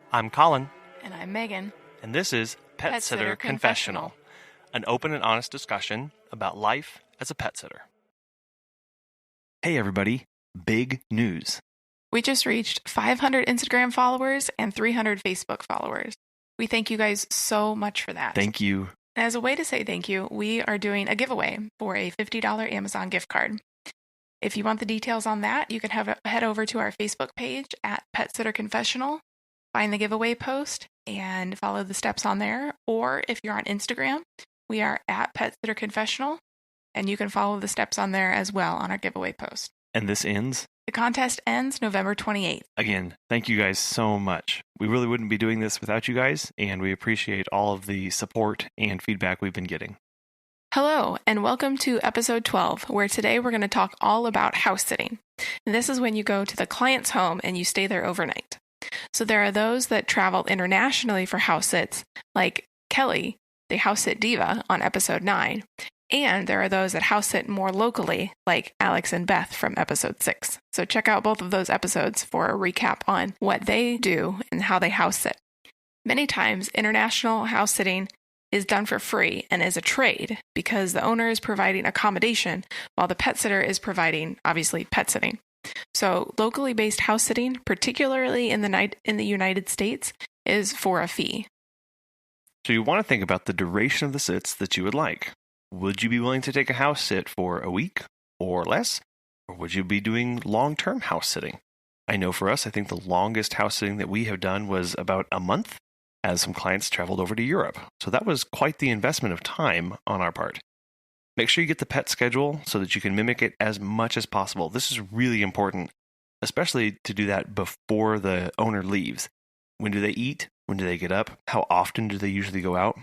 I'm Colin, And I'm Megan. and this is Petsitter Confessional, an open and honest discussion about life as a pet sitter. Hey everybody, big news. We just reached 500 Instagram followers and 300 Facebook followers. We thank you guys so much for that. Thank you. As a way to say thank you, we are doing a giveaway for a $50 Amazon gift card. If you want the details on that, you can head over to our Facebook page at Petsitter Confessional, find the giveaway post, and follow the steps on there. Or if you're on Instagram, we are at Petsitter Confessional, and you can follow the steps on there as well on our giveaway post. And this ends? The contest ends November 28th. Again, thank you guys so much. We really wouldn't be doing this without you guys, and we appreciate all of the support and feedback we've been getting. Hello, and welcome to episode 12, where today we're going to talk all about house sitting. And this is when you go to the client's home and you stay there overnight. So there are those that travel internationally for house sits, like Kelly, the house sit diva, on episode 9. And there are those that house sit more locally, like Alex and Beth from episode 6. So check out both of those episodes for a recap on what they do and how they house sit. Many times, international house sitting is done for free and is a trade because the owner is providing accommodation while the pet sitter is providing, obviously, pet sitting. So locally based house sitting, particularly in the United States, is for a fee. So you want to think about the duration of the sits that you would like. Would you be willing to take a house sit for a week or less? Or would you be doing long-term house sitting? I know for us, I think the longest house sitting that we have done was about a month, as some clients traveled over to Europe. So that was quite the investment of time on our part. Make sure you get the pet schedule so that you can mimic it as much as possible. This is really important, especially to do that before the owner leaves. When do they eat? When do they get up? How often do they usually go out?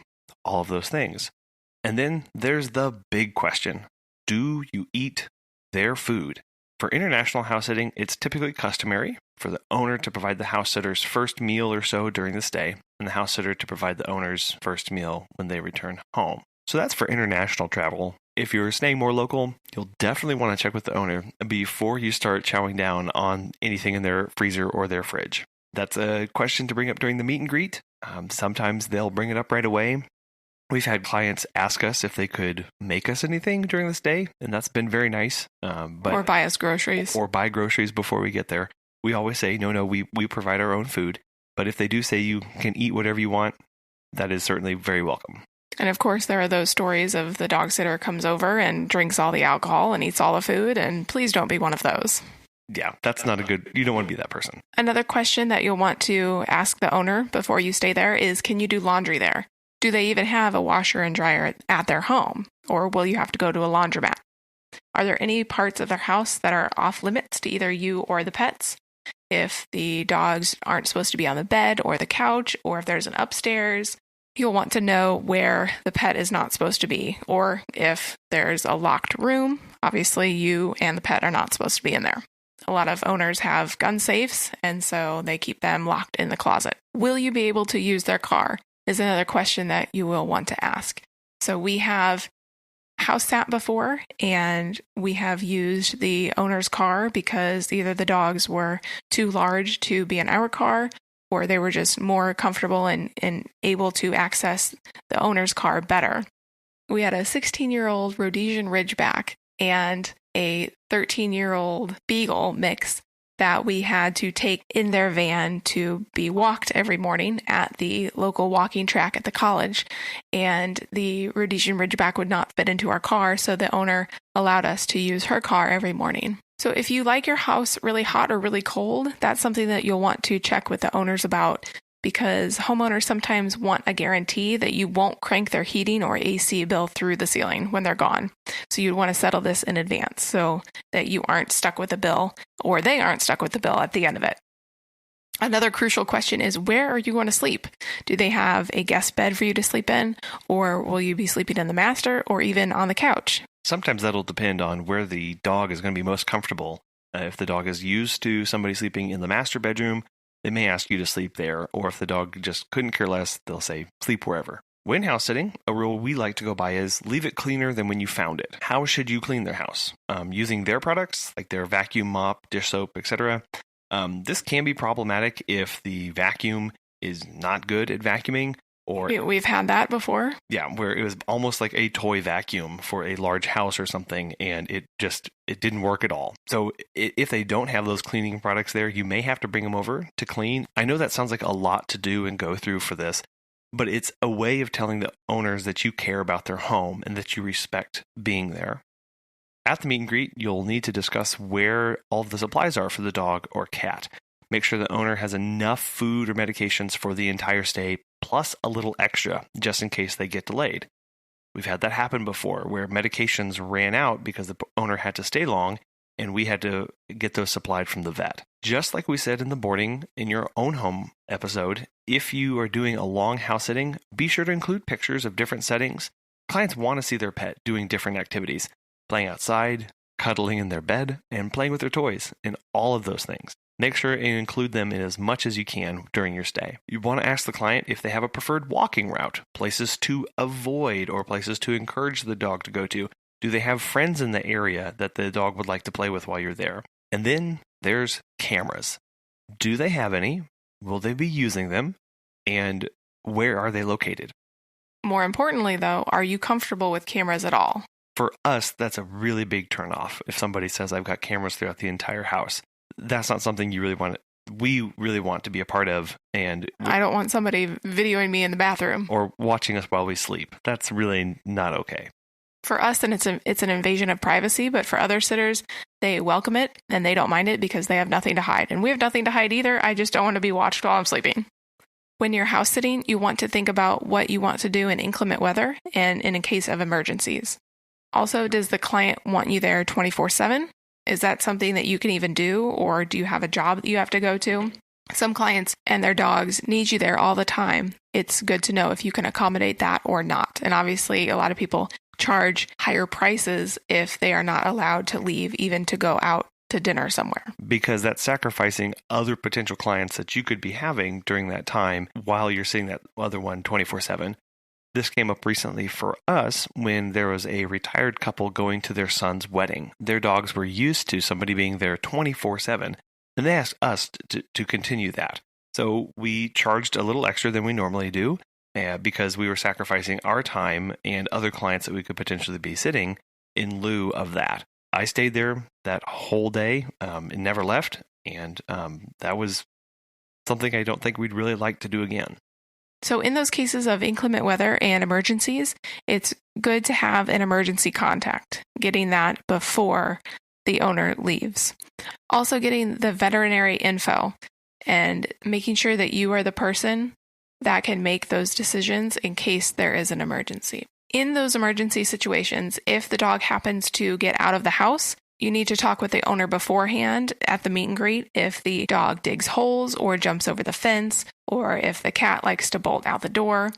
All of those things. And then there's the big question. Do you eat their food? For international house sitting, it's typically customary for the owner to provide the house sitter's first meal or so during the stay, and the house sitter to provide the owner's first meal when they return home. So that's for international travel. If you're staying more local, you'll definitely want to check with the owner before you start chowing down on anything in their freezer or their fridge. That's a question to bring up during the meet and greet. Sometimes they'll bring it up right away. We've had clients ask us if they could make us anything during this day, and that's been very nice. Or buy us groceries. Or buy groceries before we get there. We always say, no, we provide our own food. But if they do say you can eat whatever you want, that is certainly very welcome. And of course, there are those stories of the dog sitter comes over and drinks all the alcohol and eats all the food, and please don't be one of those. Yeah, that's not you don't want to be that person. Another question that you'll want to ask the owner before you stay there is, can you do laundry there? Do they even have a washer and dryer at their home? Or will you have to go to a laundromat? Are there any parts of their house that are off limits to either you or the pets? If the dogs aren't supposed to be on the bed or the couch, or if there's an upstairs, you'll want to know where the pet is not supposed to be. Or if there's a locked room, obviously you and the pet are not supposed to be in there. A lot of owners have gun safes, and so they keep them locked in the closet. Will you be able to use their car? Is another question that you will want to ask. So we have house sat before, and we have used the owner's car because either the dogs were too large to be in our car, or they were just more comfortable and able to access the owner's car better. We had a 16-year-old Rhodesian Ridgeback and a 13-year-old Beagle mix that we had to take in their van to be walked every morning at the local walking track at the college. And the Rhodesian Ridgeback would not fit into our car, so the owner allowed us to use her car every morning. So if you like your house really hot or really cold, that's something that you'll want to check with the owners about, because homeowners sometimes want a guarantee that you won't crank their heating or AC bill through the ceiling when they're gone. So you'd want to settle this in advance so that you aren't stuck with a bill, or they aren't stuck with the bill at the end of it. Another crucial question is, where are you going to sleep? Do they have a guest bed for you to sleep in, or will you be sleeping in the master or even on the couch? Sometimes that'll depend on where the dog is going to be most comfortable. If the dog is used to somebody sleeping in the master bedroom, they may ask you to sleep there, or if the dog just couldn't care less, they'll say, sleep wherever. When house sitting, a rule we like to go by is leave it cleaner than when you found it. How should you clean their house? Using their products, like their vacuum mop, dish soap, etc. This can be problematic if the vacuum is not good at vacuuming, or we've had that before. Yeah, where it was almost like a toy vacuum for a large house or something, and it didn't work at all. So if they don't have those cleaning products there, you may have to bring them over to clean. I know that sounds like a lot to do and go through for this, but it's a way of telling the owners that you care about their home and that you respect being there. At the meet and greet, you'll need to discuss where all of the supplies are for the dog or cat. Make sure the owner has enough food or medications for the entire stay, plus a little extra, just in case they get delayed. We've had that happen before, where medications ran out because the owner had to stay long, and we had to get those supplied from the vet. Just like we said in the boarding in your own home episode, if you are doing a long house sitting, be sure to include pictures of different settings. Clients want to see their pet doing different activities, playing outside, cuddling in their bed, and playing with their toys, and all of those things. Make sure and include them in as much as you can during your stay. You want to ask the client if they have a preferred walking route, places to avoid, or places to encourage the dog to go to. Do they have friends in the area that the dog would like to play with while you're there? And then there's cameras. Do they have any? Will they be using them? And where are they located? More importantly, though, are you comfortable with cameras at all? For us, that's a really big turnoff. If somebody says, I've got cameras throughout the entire house, that's not something we really want to be a part of. And I don't want somebody videoing me in the bathroom or watching us while we sleep. That's really not okay. For us, then it's an invasion of privacy, but for other sitters, they welcome it and they don't mind it because they have nothing to hide. And we have nothing to hide either. I just don't want to be watched while I'm sleeping. When you're house sitting, you want to think about what you want to do in inclement weather and in a case of emergencies. Also, does the client want you there 24/7? Is that something that you can even do, or do you have a job that you have to go to? Some clients and their dogs need you there all the time. It's good to know if you can accommodate that or not. And obviously, a lot of people charge higher prices if they are not allowed to leave, even to go out to dinner somewhere. Because that's sacrificing other potential clients that you could be having during that time while you're seeing that other one 24/7. This came up recently for us when there was a retired couple going to their son's wedding. Their dogs were used to somebody being there 24/7, and they asked us to continue that. So we charged a little extra than we normally do because we were sacrificing our time and other clients that we could potentially be sitting in lieu of that. I stayed there that whole day and never left, and that was something I don't think we'd really like to do again. So in those cases of inclement weather and emergencies, it's good to have an emergency contact, getting that before the owner leaves. Also getting the veterinary info and making sure that you are the person that can make those decisions in case there is an emergency. In those emergency situations, if the dog happens to get out of the house, you need to talk with the owner beforehand at the meet and greet if the dog digs holes or jumps over the fence, or if the cat likes to bolt out the door.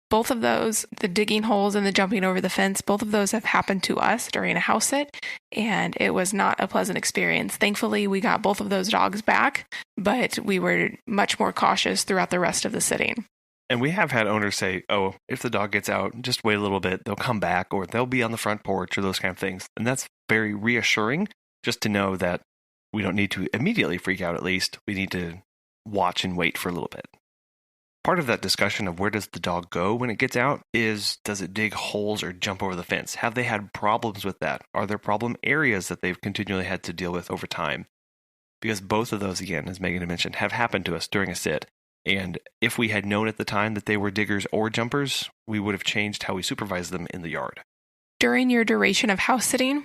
Both of those, the digging holes and the jumping over the fence, both of those have happened to us during a house sit, and it was not a pleasant experience. Thankfully, we got both of those dogs back, but we were much more cautious throughout the rest of the sitting. And we have had owners say, oh, if the dog gets out, just wait a little bit, they'll come back, or they'll be on the front porch, or those kind of things. And that's very reassuring, just to know that we don't need to immediately freak out, at least. We need to watch and wait for a little bit. Part of that discussion of where does the dog go when it gets out is, does it dig holes or jump over the fence? Have they had problems with that? Are there problem areas that they've continually had to deal with over time? Because both of those, again, as Megan had mentioned, have happened to us during a sit. And if we had known at the time that they were diggers or jumpers, we would have changed how we supervise them in the yard. During your duration of house sitting,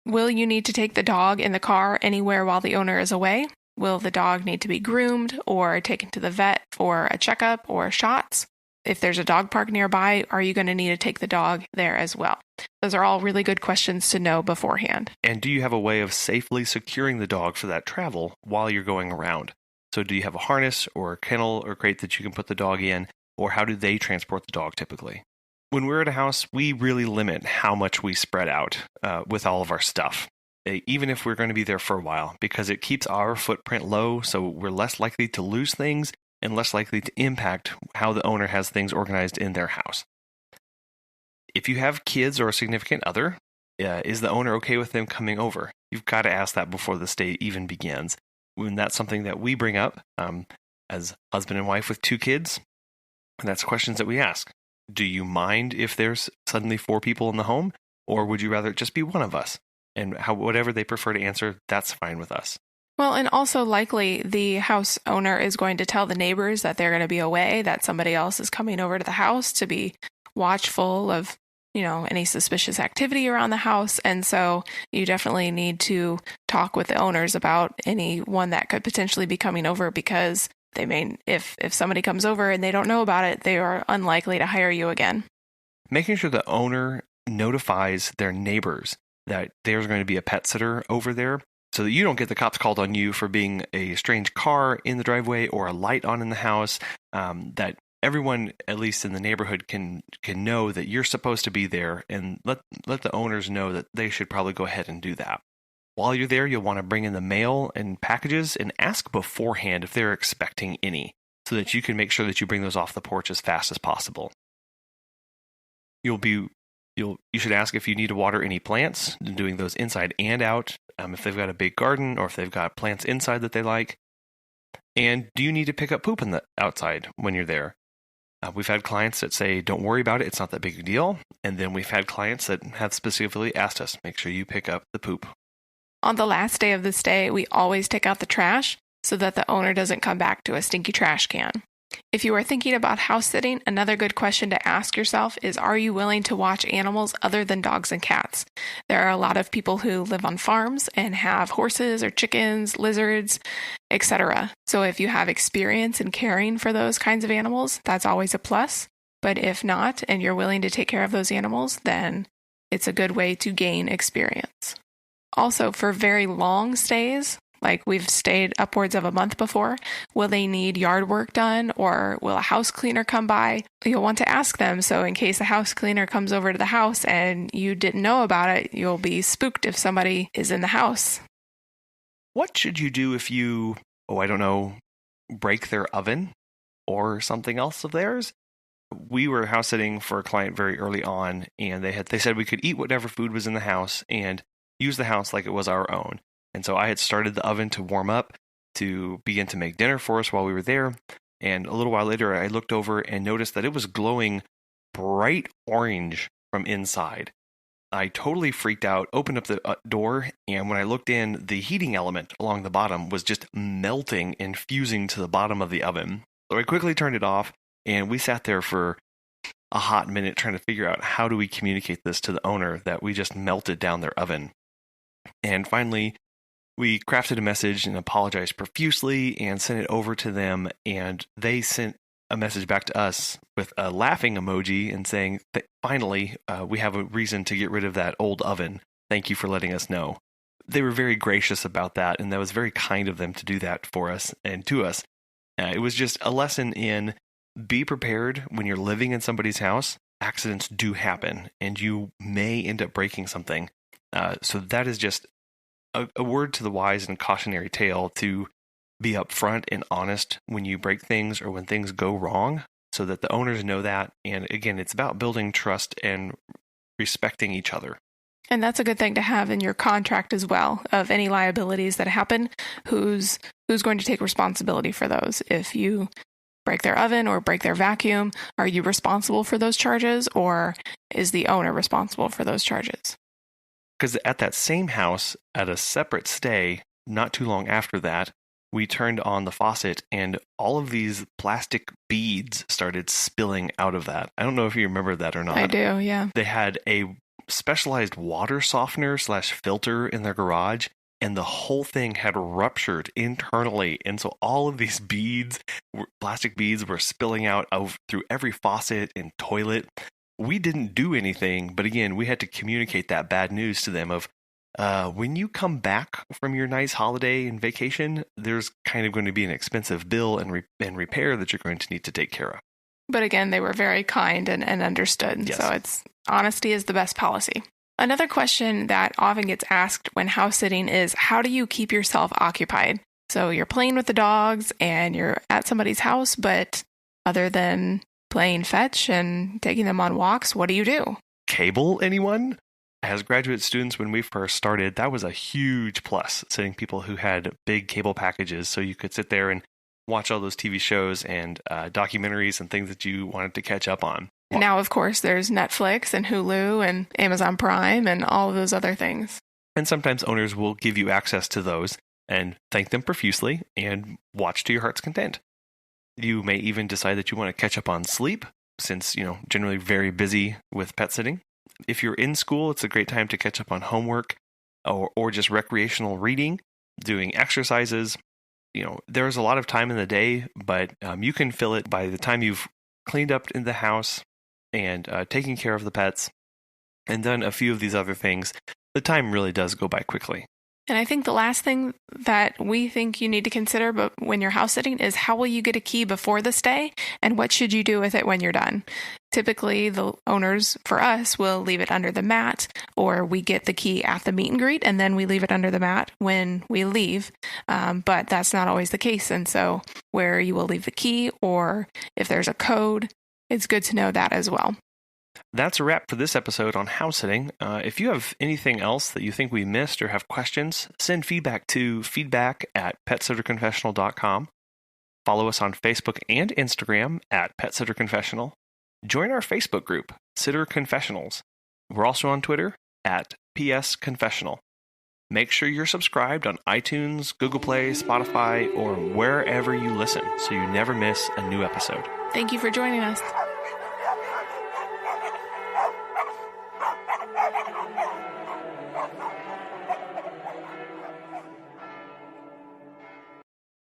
will you need to take the dog in the car anywhere while the owner is away? Will the dog need to be groomed or taken to the vet for a checkup or shots? If there's a dog park nearby, are you going to need to take the dog there as well? Those are all really good questions to know beforehand. And do you have a way of safely securing the dog for that travel while you're going around? So do you have a harness or a kennel or crate that you can put the dog in, or how do they transport the dog typically? When we're at a house, we really limit how much we spread out with all of our stuff, even if we're going to be there for a while, because it keeps our footprint low, so we're less likely to lose things and less likely to impact how the owner has things organized in their house. If you have kids or a significant other, is the owner okay with them coming over? You've got to ask that before the stay even begins. When that's something that we bring up, As husband and wife with 2 kids, and that's questions that we ask. Do you mind if there's suddenly 4 people in the home, or would you rather it just be one of us? And whatever they prefer to answer, that's fine with us. Well, and also likely the house owner is going to tell the neighbors that they're going to be away, that somebody else is coming over to the house, to be watchful of, any suspicious activity around the house. And so you definitely need to talk with the owners about anyone that could potentially be coming over, because they may, if somebody comes over and they don't know about it, they are unlikely to hire you again. Making sure the owner notifies their neighbors that there's going to be a pet sitter over there, so that you don't get the cops called on you for being a strange car in the driveway or a light on in the house, that everyone, at least in the neighborhood, can know that you're supposed to be there, and let the owners know that they should probably go ahead and do that. While you're there, you'll want to bring in the mail and packages and ask beforehand if they're expecting any, so that you can make sure that you bring those off the porch as fast as possible. You should ask if you need to water any plants, doing those inside and out, if they've got a big garden or if they've got plants inside that they like. And do you need to pick up poop in the outside when you're there? We've had clients that say, don't worry about it, it's not that big a deal. And then we've had clients that have specifically asked us, make sure you pick up the poop. On the last day of the stay, we always take out the trash so that the owner doesn't come back to a stinky trash can. If you are thinking about house sitting, another good question to ask yourself is, are you willing to watch animals other than dogs and cats? There are a lot of people who live on farms and have horses or chickens, lizards, etc. So if you have experience in caring for those kinds of animals, that's always a plus. But if not, and you're willing to take care of those animals, then it's a good way to gain experience. Also, for very long stays, like we've stayed upwards of a month before, will they need yard work done, or will a house cleaner come by? You'll want to ask them, so in case a house cleaner comes over to the house and you didn't know about it, you'll be spooked if somebody is in the house. What should you do if you, break their oven or something else of theirs? We were house sitting for a client very early on, and they said we could eat whatever food was in the house and use the house like it was our own. And so I had started the oven to warm up to begin to make dinner for us while we were there. And a little while later, I looked over and noticed that it was glowing bright orange from inside. I totally freaked out, opened up the door, and when I looked in, the heating element along the bottom was just melting and fusing to the bottom of the oven. So I quickly turned it off, and we sat there for a hot minute trying to figure out how do we communicate this to the owner that we just melted down their oven. And finally, we crafted a message and apologized profusely and sent it over to them, and they sent a message back to us with a laughing emoji and saying that finally we have a reason to get rid of that old oven. Thank you for letting us know. They were very gracious about that, and that was very kind of them to do that for us and to us. It was just a lesson in be prepared when you're living in somebody's house. Accidents do happen, and you may end up breaking something. So that is just a word to the wise and cautionary tale to be upfront and honest when you break things or when things go wrong, so that the owners know that. And again, it's about building trust and respecting each other. And that's a good thing to have in your contract as well, of any liabilities that happen, who's going to take responsibility for those. If you break their oven or break their vacuum, are you responsible for those charges, or is the owner responsible for those charges? Because at that same house, at a separate stay, not too long after that, we turned on the faucet and all of these plastic beads started spilling out of that. I don't know if you remember that or not. I do, yeah. They had a specialized water softener / filter in their garage, and the whole thing had ruptured internally. And so all of these beads, plastic beads, were spilling out through every faucet and toilet. We didn't do anything, but again, we had to communicate that bad news to them of, when you come back from your nice holiday and vacation, there's kind of going to be an expensive bill and repair that you're going to need to take care of. But again, they were very kind and understood. Yes. So honesty is the best policy. Another question that often gets asked when house sitting is, how do you keep yourself occupied? So you're playing with the dogs and you're at somebody's house, but other than playing fetch and taking them on walks, what do you do? Cable anyone? As graduate students, when we first started, that was a huge plus, sending people who had big cable packages so you could sit there and watch all those TV shows and documentaries and things that you wanted to catch up on. And now, of course, there's Netflix and Hulu and Amazon Prime and all of those other things. And sometimes owners will give you access to those and thank them profusely and watch to your heart's content. You may even decide that you want to catch up on sleep, since, generally very busy with pet sitting. If you're in school, it's a great time to catch up on homework or just recreational reading, doing exercises. There's a lot of time in the day, but you can fill it by the time you've cleaned up in the house and taken care of the pets and done a few of these other things. The time really does go by quickly. And I think the last thing that we think you need to consider but when you're house sitting is how will you get a key before the stay and what should you do with it when you're done? Typically, the owners, for us, will leave it under the mat, or we get the key at the meet and greet, and then we leave it under the mat when we leave. But that's not always the case. And so where you will leave the key, or if there's a code, it's good to know that as well. That's a wrap for this episode on house sitting. If you have anything else that you think we missed or have questions, send feedback to feedback@petsitterconfessional.com. Follow us on Facebook and Instagram @PetsitterConfessional. Join our Facebook group, Sitter Confessionals. We're also on Twitter @PSConfessional. Make sure you're subscribed on iTunes, Google Play, Spotify, or wherever you listen so you never miss a new episode. Thank you for joining us.